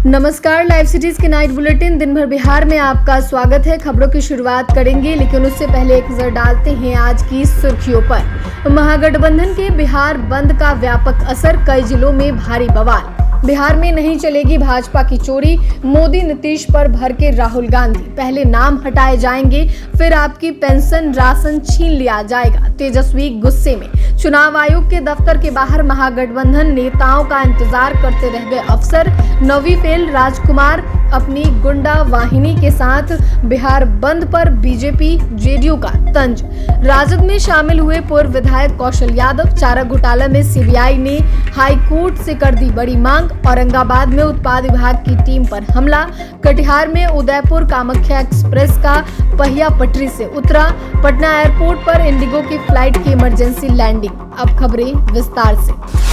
नमस्कार, live cities के night bulletin दिन भर बिहार में आपका स्वागत है। खबरों की शुरुआत करेंगे, लेकिन उससे पहले एक नजर डालते हैं आज की सुर्खियों पर। महागठबंधन के बिहार बंद का व्यापक असर, कई जिलों में भारी बवाल। बिहार में नहीं चलेगी भाजपा की चोरी, मोदी नीतीश पर भड़के राहुल गांधी। पहले नाम हटाए जाएंगे, फिर आपकी पेंशन राशन छीन लिया जाएगा, तेजस्वी गुस्से में। चुनाव आयोग के दफ्तर के बाहर महागठबंधन नेताओं का इंतजार करते रह गए अफसर। नवी फेल राजकुमार अपनी गुंडा वाहिनी के साथ बिहार बंद पर बीजेपी जेडीयू का तंज। राजद में शामिल हुए पूर्व विधायक कौशल यादव। चारा घोटाला में सीबीआई ने हाई कोर्ट से कर दी बड़ी मांग। औरंगाबाद में उत्पाद विभाग की टीम पर हमला। कटिहार में उदयपुर कामाख्या एक्सप्रेस का पहिया पटरी से उतरा। पटना एयरपोर्ट पर इंडिगो की फ्लाइट की इमरजेंसी लैंडिंग। अब खबरें विस्तार से।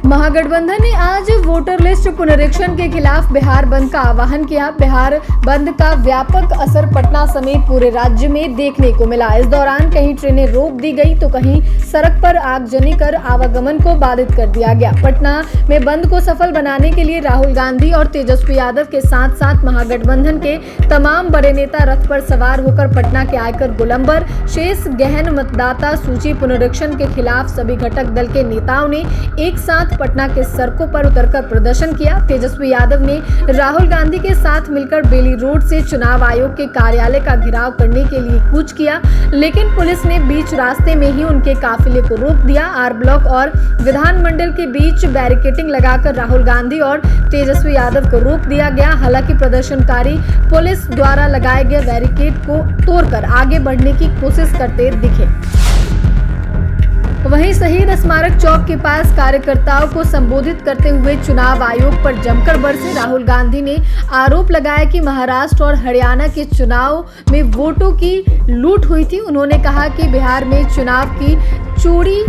महागठबंधन ने आज वोटर लिस्ट पुनरीक्षण के खिलाफ बिहार बंद का आह्वान किया। बिहार बंद का व्यापक असर पटना समेत पूरे राज्य में देखने को मिला। इस दौरान कहीं ट्रेनें रोक दी गई तो कहीं सड़क पर आगजनी कर आवागमन को बाधित कर दिया गया। पटना में बंद को सफल बनाने के लिए राहुल गांधी और तेजस्वी यादव के साथ साथ महागठबंधन के तमाम बड़े नेता रथ पर सवार होकर पटना के आयकर गोलंबर शेष गहन मतदाता सूची पुनरीक्षण के खिलाफ सभी घटक दल के नेताओं ने एक साथ पटना के सड़कों पर उतरकर प्रदर्शन किया। तेजस्वी यादव ने राहुल गांधी के साथ मिलकर बेली रोड से चुनाव आयोग के कार्यालय का घेराव करने के लिए कूच किया, लेकिन पुलिस ने बीच रास्ते में ही उनके काफिले को रोक दिया। आर ब्लॉक और विधानमंडल के बीच बैरिकेडिंग लगाकर राहुल गांधी और तेजस्वी यादव को रोक दिया गया। हालांकि प्रदर्शनकारी पुलिस द्वारा लगाए गए बैरिकेड को तोड़कर आगे बढ़ने की कोशिश करते दिखे। वहीं शहीद स्मारक चौक के पास कार्यकर्ताओं को संबोधित करते हुए चुनाव आयोग पर जमकर बरसे राहुल गांधी ने आरोप लगाया कि महाराष्ट्र और हरियाणा के चुनाव में वोटों की लूट हुई थी। उन्होंने कहा कि बिहार में चुनाव की चोरी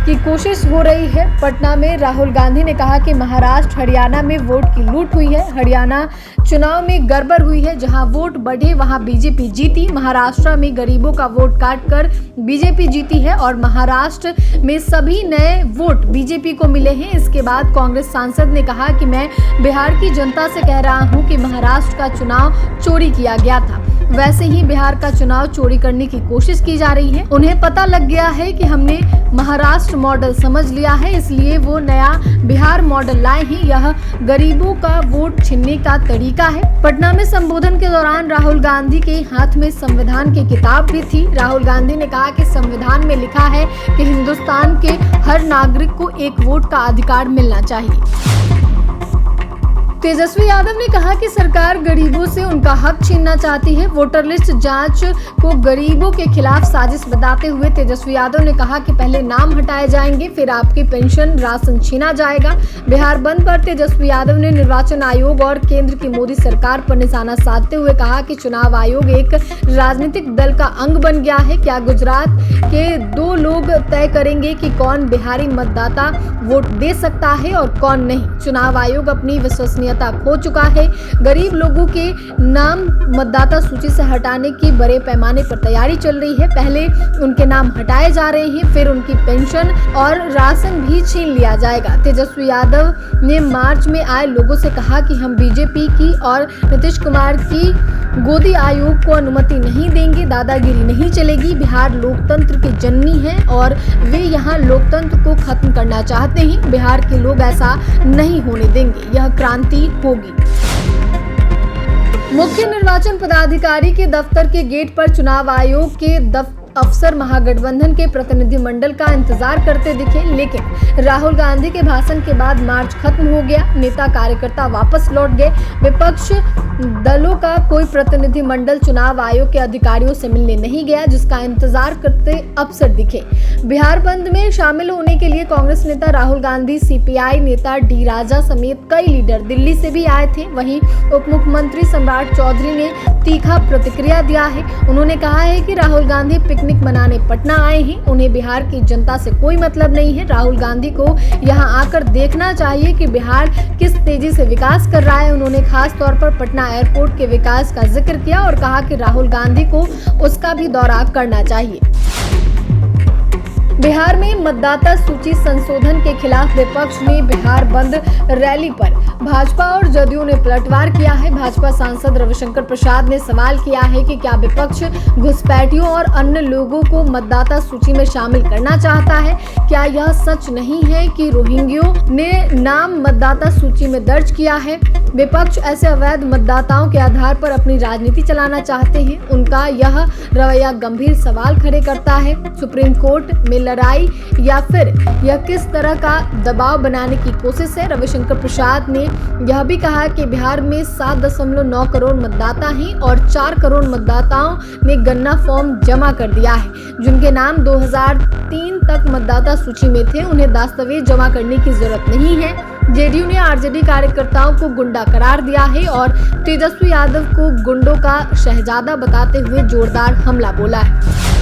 की कोशिश हो रही है। पटना में राहुल गांधी ने कहा कि महाराष्ट्र हरियाणा में वोट की लूट हुई है। हरियाणा चुनाव में गड़बड़ हुई है, जहां वोट बढ़े वहां बीजेपी जीती। महाराष्ट्र में गरीबों का वोट काटकर बीजेपी जीती है और महाराष्ट्र में सभी नए वोट बीजेपी को मिले हैं। इसके बाद कांग्रेस सांसद ने कहा कि मैं बिहार की जनता से कह रहा हूं कि महाराष्ट्र का चुनाव चोरी किया गया था, वैसे ही बिहार का चुनाव चोरी करने की कोशिश की जा रही है। उन्हें पता लग गया है कि हमने महाराष्ट्र मॉडल समझ लिया है, इसलिए वो नया बिहार मॉडल लाए हैं। यह गरीबों का वोट छीनने का तरीका है। पटना में संबोधन के दौरान राहुल गांधी के हाथ में संविधान की किताब भी थी। राहुल गांधी ने कहा कि संविधान में लिखा है कि हिंदुस्तान के हर नागरिक को एक वोट का अधिकार मिलना चाहिए। तेजस्वी यादव ने कहा कि सरकार गरीबों से उनका हक छीनना चाहती है। वोटर लिस्ट जांच को गरीबों के खिलाफ साजिश बताते हुए तेजस्वी यादव ने कहा कि पहले नाम हटाए जाएंगे, फिर आपकी पेंशन राशन छीना जाएगा। बिहार बंद पर तेजस्वी यादव ने निर्वाचन आयोग और केंद्र की मोदी सरकार पर निशाना साधते हुए कहा कि चुनाव आयोग एक राजनीतिक दल का अंग बन गया है। क्या गुजरात के 2 लोग तय करेंगे कि कौन बिहारी मतदाता वोट दे सकता है और कौन नहीं? चुनाव आयोग अपनी विश्वसनीयता खो चुका है। गरीब लोगों के नाम मतदाता सूची से हटाने की बड़े पैमाने पर तैयारी चल रही है। पहले उनके नाम हटाए जा रहे हैं, फिर उनकी पेंशन और राशन भी छीन लिया जाएगा। तेजस्वी यादव ने मार्च में आए लोगों से कहा कि हम बीजेपी की और नीतीश कुमार की गोदी आयोग को अनुमति नहीं देंगे। दादागिरी नहीं चलेगी। बिहार लोकतंत्र की जननी है और वे यहाँ लोकतंत्र को खत्म करना चाहते हैं। बिहार के लोग ऐसा नहीं होने देंगे। यह क्रांति होगी। मुख्य निर्वाचन पदाधिकारी के दफ्तर के गेट पर चुनाव आयोग के अफसर महागठबंधन के प्रतिनिधिमंडल का इंतजार करते दिखे, लेकिन राहुल गांधी के भाषण के बाद मार्च खत्म हो गया। नेता कार्यकर्ता वापस लौट गए। विपक्ष दलों का कोई प्रतिनिधिमंडल चुनाव आयोग के अधिकारियों से मिलने नहीं गया, जिसका इंतजार करते अफसर दिखे। बिहार बंद में शामिल होने के लिए कांग्रेस नेता राहुल गांधी, सीपीआई नेता डी राजा समेत कई लीडर दिल्ली से भी आए थे। वहीं उप मुख्यमंत्री सम्राट चौधरी ने तीखा प्रतिक्रिया दिया है। उन्होंने कहा है कि राहुल गांधी पिकनिक मनाने पटना आए हैं, उन्हें बिहार की जनता से कोई मतलब नहीं है। राहुल गांधी को यहां आकर देखना चाहिए कि बिहार किस तेजी से विकास कर रहा है। उन्होंने खास तौर पर पटना एयरपोर्ट के विकास का जिक्र किया और कहा कि राहुल गांधी को उसका भी दौरा करना चाहिए। बिहार में मतदाता सूची संशोधन के खिलाफ विपक्ष ने बिहार बंद रैली पर भाजपा और जदयू ने पलटवार किया है। भाजपा सांसद रविशंकर प्रसाद ने सवाल किया है कि क्या विपक्ष घुसपैठियों और अन्य लोगों को मतदाता सूची में शामिल करना चाहता है। क्या यह सच नहीं है कि रोहिंग्यों ने नाम मतदाता सूची में दर्ज किया है। विपक्ष ऐसे अवैध मतदाताओं के आधार पर अपनी राजनीति चलाना चाहते हैं। उनका यह रवैया गंभीर सवाल खड़े करता है। सुप्रीम कोर्ट में लड़ाई या फिर यह किस तरह का दबाव बनाने की कोशिश है। रविशंकर प्रसाद ने यह भी कहा कि बिहार में 7.9 करोड़ मतदाता हैं और 4 करोड़ मतदाताओं ने गन्ना फॉर्म जमा कर दिया है। जिनके नाम 2003 तक मतदाता सूची में थे, उन्हें दस्तावेज जमा करने की जरूरत नहीं है। जेडीयू ने आरजेडी कार्यकर्ताओं को गुंडा करार दिया है और तेजस्वी यादव को गुंडों का शहजादा बताते हुए जोरदार हमला बोला है।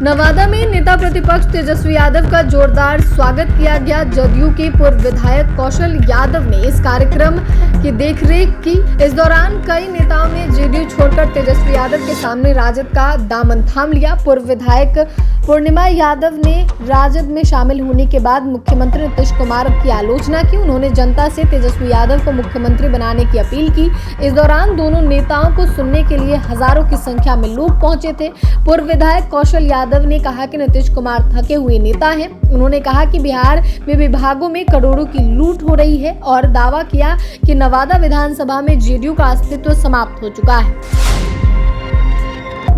नवादा में नेता प्रतिपक्ष तेजस्वी यादव का जोरदार स्वागत किया गया। जदयू के पूर्व विधायक कौशल यादव ने इस कार्यक्रम की देखरेख की। इस दौरान कई नेताओं ने जेडीयू छोड़कर तेजस्वी यादव के सामने राजद का दामन थाम लिया। पूर्व विधायक पूर्णिमा यादव ने राजद में शामिल होने के बाद मुख्यमंत्री नीतीश कुमार की आलोचना की। उन्होंने जनता से तेजस्वी यादव को मुख्यमंत्री बनाने की अपील की। इस दौरान दोनों नेताओं को सुनने के लिए हजारों की संख्या में लोग पहुंचे थे। पूर्व विधायक कौशल यादव ने कहा कि नीतीश कुमार थके हुए नेता हैं। उन्होंने कहा कि बिहार में विभागों में करोड़ों की लूट हो रही है और दावा किया कि नवादा विधानसभा में जेडीयू का अस्तित्व समाप्त हो चुका है।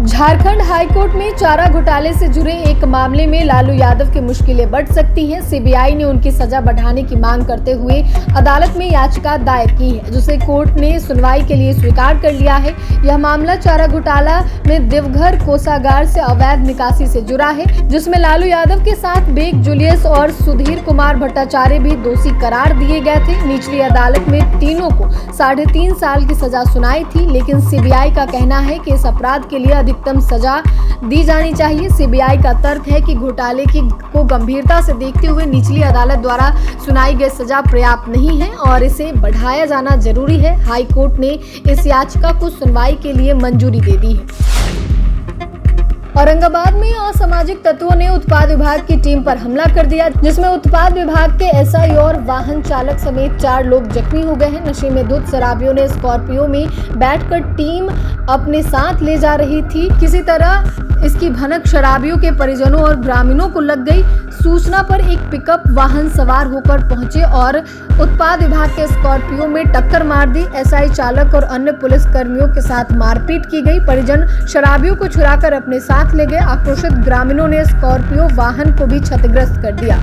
झारखंड हाईकोर्ट में चारा घोटाले से जुड़े एक मामले में लालू यादव की मुश्किलें बढ़ सकती हैं। सीबीआई ने उनकी सजा बढ़ाने की मांग करते हुए अदालत में याचिका दायर की है, जिसे कोर्ट ने सुनवाई के लिए स्वीकार कर लिया है। यह मामला चारा घोटाला में देवघर कोषागार से अवैध निकासी से जुड़ा है, जिसमें लालू यादव के साथ बेग जुलियस और सुधीर कुमार भट्टाचार्य भी दोषी करार दिए गए थे। निचली अदालत में तीनों को 3.5 साल की सजा सुनाई थी, लेकिन सीबीआई का कहना है कि इस अपराध के लिए अधिकतम सजा दी जानी चाहिए। सीबीआई का तर्क है कि घोटाले को गंभीरता से देखते हुए निचली अदालत द्वारा सुनाई गई सजा पर्याप्त नहीं है और इसे बढ़ाया जाना जरूरी है। हाई कोर्ट ने इस याचिका को सुनवाई के लिए मंजूरी दे दी है। औरंगाबाद में असामाजिक तत्वों ने उत्पाद विभाग की टीम पर हमला कर दिया, जिसमें उत्पाद विभाग के एसआई और वाहन चालक समेत 4 लोग जख्मी हो गए हैं। नशे में धुत शराबियों ने स्कॉर्पियो में बैठकर टीम अपने साथ ले जा रही थी। किसी तरह इसकी भनक शराबियों के परिजनों और ग्रामीणों को लग गई। सूचना पर एक पिकअप वाहन सवार होकर पहुंचे और उत्पाद विभाग के स्कॉर्पियो में टक्कर मार दी। एसआई चालक और अन्य पुलिस कर्मियों के साथ मारपीट की गई। परिजन शराबियों को छुड़ाकर अपने साथ ले गए। आक्रोशित ग्रामीणों ने स्कॉर्पियो वाहन को भी क्षतिग्रस्त कर दिया।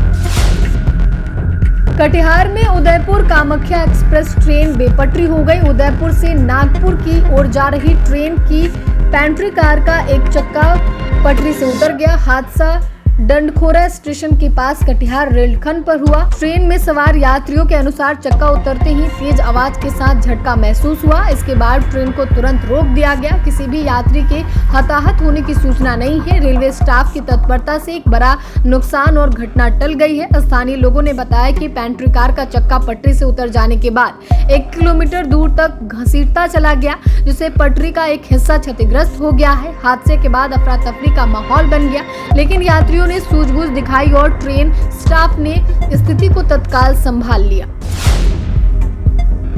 कटिहार में उदयपुर कामाख्या एक्सप्रेस ट्रेन बेपटरी हो गई। उदयपुर से नागपुर की ओर जा रही ट्रेन की पेंट्री कार का एक चक्का पटरी से उतर गया। हादसा डंडखोरा स्टेशन के पास कटिहार रेलखंड पर हुआ। ट्रेन में सवार यात्रियों के अनुसार चक्का उतरते ही तेज आवाज के साथ झटका महसूस हुआ। इसके बाद ट्रेन को तुरंत रोक दिया गया। किसी भी यात्री के हताहत होने की सूचना नहीं है। रेलवे स्टाफ की तत्परता से एक बड़ा नुकसान और घटना टल गई है। स्थानीय लोगों ने बताया कि पेंट्री कार का चक्का पटरी से उतर जाने के बाद 1 किलोमीटर दूर तक घसीटता चला गया, जिससे पटरी का एक हिस्सा क्षतिग्रस्त हो गया है। हादसे के बाद अफरा तफरी का माहौल बन गया, लेकिन यात्रियों ने सूझबूझ दिखाई और ट्रेन स्टाफ ने स्थिति को तत्काल संभाल लिया।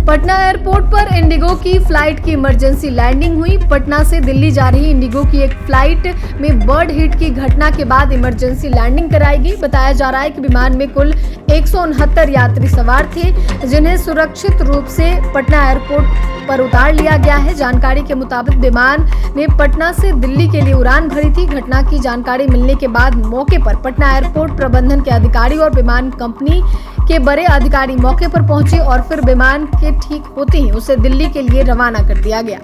पटना एयरपोर्ट पर इंडिगो की फ्लाइट की इमरजेंसी लैंडिंग हुई। पटना से दिल्ली जा रही इंडिगो की एक फ्लाइट में बर्ड हिट की घटना के बाद इमरजेंसी लैंडिंग कराई गई। बताया जा रहा है कि विमान में कुल 169 यात्री सवार थे, जिन्हें सुरक्षित रूप से पटना एयरपोर्ट पर उतार लिया गया है। जानकारी के मुताबिक विमान ने पटना से दिल्ली के लिए उड़ान भरी थी। घटना की जानकारी मिलने के बाद मौके पर पटना एयरपोर्ट प्रबंधन के अधिकारी और विमान कंपनी के बड़े अधिकारी मौके पर पहुंचे और फिर विमान के ठीक होते ही उसे दिल्ली के लिए रवाना कर दिया गया।